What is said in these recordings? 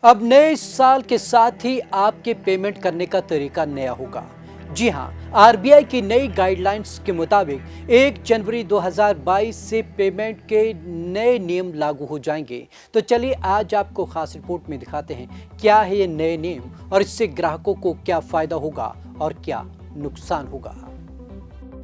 अब नए साल के साथ ही आपके पेमेंट करने का तरीका नया होगा। जी हां, आरबीआई की नई गाइडलाइंस के मुताबिक 1 जनवरी 2022 से पेमेंट के नए नियम लागू हो जाएंगे। तो चलिए आज आपको खास रिपोर्ट में दिखाते हैं क्या है ये नए नियम और इससे ग्राहकों को क्या फायदा होगा और क्या नुकसान होगा।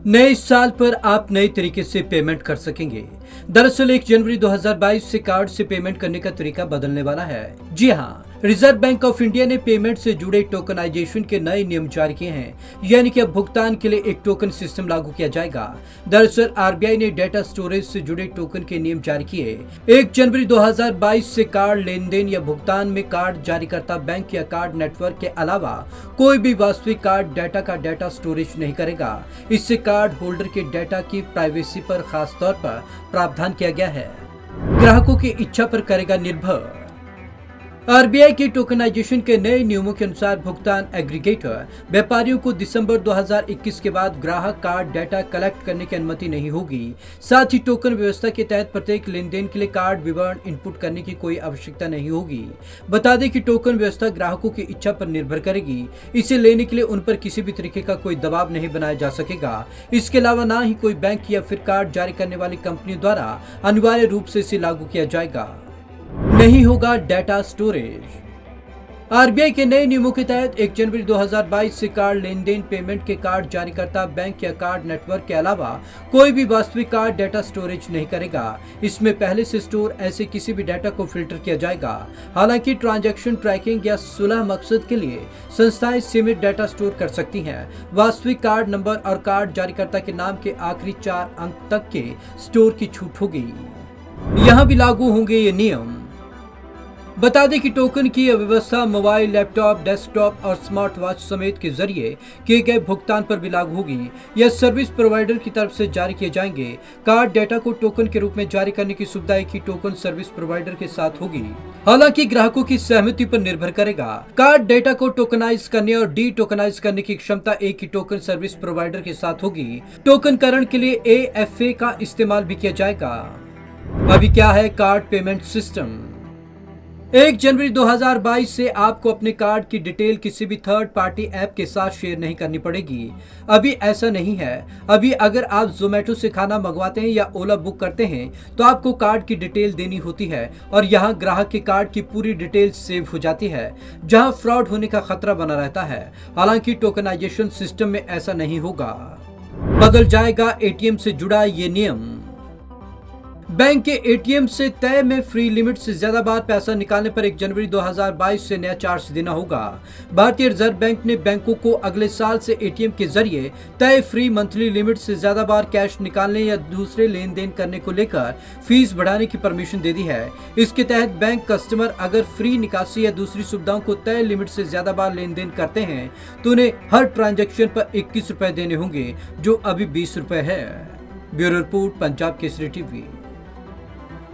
नए साल पर आप नए तरीके से पेमेंट कर सकेंगे। दरअसल 1 जनवरी 2022 से कार्ड से पेमेंट करने का तरीका बदलने वाला है। जी हाँ, रिजर्व बैंक ऑफ इंडिया ने पेमेंट से जुड़े टोकनाइजेशन के नए नियम जारी किए हैं, यानी कि अब भुगतान के लिए एक टोकन सिस्टम लागू किया जाएगा। दरअसल आरबीआई ने डेटा स्टोरेज से जुड़े टोकन के नियम जारी किए। 1 जनवरी 2022 से कार्ड लेन देन या भुगतान में कार्ड जारीकर्ता बैंक या कार्ड नेटवर्क के अलावा कोई भी वास्तविक कार्ड डाटा का डाटा स्टोरेज नहीं करेगा। इससे कार्ड होल्डर के डाटा की प्राइवेसी पर खास तौर पर प्रावधान किया गया है। ग्राहकों की इच्छा पर करेगा निर्भर। आरबीआई के टोकनाइजेशन के नए नियमों के अनुसार भुगतान एग्रीगेटर व्यापारियों को दिसंबर 2021 के बाद ग्राहक कार्ड डाटा कलेक्ट करने की अनुमति नहीं होगी। साथ ही टोकन व्यवस्था के तहत प्रत्येक लेन देन के लिए कार्ड विवरण इनपुट करने की कोई आवश्यकता नहीं होगी। बता दें कि टोकन व्यवस्था ग्राहकों की इच्छा पर निर्भर करेगी। इसे लेने के लिए उन पर किसी भी तरीके का कोई दबाव नहीं बनाया जा सकेगा। इसके अलावा ना ही कोई बैंक या फिर कार्ड जारी करने वाली कंपनी द्वारा अनिवार्य रूप से इसे लागू किया जाएगा। नहीं होगा डाटा स्टोरेज। आरबीआई के नए नियमों के तहत 1 जनवरी 2022 से कार्ड लेन देन पेमेंट के कार्ड जारीकर्ता बैंक या कार्ड नेटवर्क के अलावा कोई भी वास्तविक कार्ड डाटा स्टोरेज नहीं करेगा। इसमें पहले से स्टोर ऐसे किसी भी डाटा को फिल्टर किया जाएगा। हालांकि ट्रांजैक्शन ट्रैकिंग या सुलह मकसद के लिए संस्थाएं सीमित डाटा स्टोर कर सकती हैं। वास्तविक कार्ड नंबर और कार्ड जारीकर्ता के नाम के आखिरी 4 अंक तक के स्टोर की छूट होगी। यहाँ भी लागू होंगे ये नियम। बता दें कि टोकन की यह व्यवस्था मोबाइल, लैपटॉप, डेस्कटॉप और स्मार्ट वॉच समेत के जरिए किए गए भुगतान पर भी लागू होगी। यह सर्विस प्रोवाइडर की तरफ से जारी किए जाएंगे। कार्ड डेटा को टोकन के रूप में जारी करने की सुविधा एक ही टोकन सर्विस प्रोवाइडर के साथ होगी। हालांकि ग्राहकों की सहमति पर निर्भर करेगा। कार्ड डेटा को टोकनाइज करने और डी टोकनाइज करने की क्षमता एक ही टोकन सर्विस प्रोवाइडर के साथ होगी। टोकनकरण के लिए AFA का इस्तेमाल भी किया जाएगा। अभी क्या है कार्ड पेमेंट सिस्टम। 1 जनवरी 2022 से आपको अपने कार्ड की डिटेल किसी भी थर्ड पार्टी ऐप के साथ शेयर नहीं करनी पड़ेगी। अभी ऐसा नहीं है। अभी अगर आप जोमेटो से खाना मंगवाते हैं या ओला बुक करते हैं तो आपको कार्ड की डिटेल देनी होती है और यहाँ ग्राहक के कार्ड की पूरी डिटेल सेव हो जाती है, जहाँ फ्रॉड होने का खतरा बना रहता है। हालांकि टोकनाइजेशन सिस्टम में ऐसा नहीं होगा। बदल जाएगा एटीएम से जुड़ा ये नियम। बैंक के एटीएम से तय में फ्री लिमिट से ज्यादा बार पैसा निकालने पर 1 जनवरी 2022 से नया चार्ज देना होगा। भारतीय रिजर्व बैंक ने बैंकों को अगले साल से एटीएम के जरिए तय फ्री मंथली लिमिट से ज्यादा बार कैश निकालने या दूसरे लेन देन करने को लेकर फीस बढ़ाने की परमिशन दे दी है। इसके तहत बैंक कस्टमर अगर फ्री निकासी या दूसरी सुविधाओं को तय लिमिट से ज्यादा बार लेन देन करते हैं तो उन्हें हर ट्रांजेक्शन पर 21 रुपए देने होंगे, जो अभी 20 रुपए है। Bureau report, Punjab Kesari TV.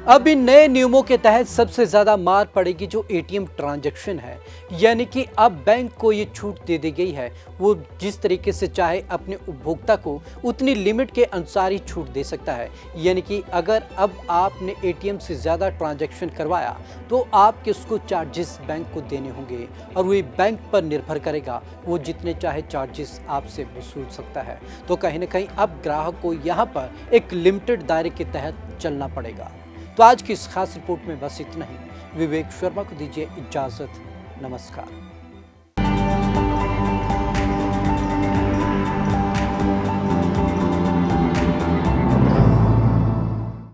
अब इन नए नियमों के तहत सबसे ज्यादा मार पड़ेगी जो एटीएम ट्रांजैक्शन है, यानी कि अब बैंक को ये छूट दे दी गई है, वो जिस तरीके से चाहे अपने उपभोक्ता को उतनी लिमिट के अनुसार ही छूट दे सकता है। यानी कि अगर अब आपने एटीएम से ज़्यादा ट्रांजैक्शन करवाया तो आपके उसको चार्जेस बैंक को देने होंगे और वही बैंक पर निर्भर करेगा, वो जितने चाहे चार्जेस आपसे वसूल सकता है। तो कहीं ना कहीं अब ग्राहक को यहाँ पर एक लिमिटेड दायरे के तहत चलना पड़ेगा। तो आज की इस खास रिपोर्ट में बस इतना ही। विवेक शर्मा को दीजिए इजाजत। नमस्कार।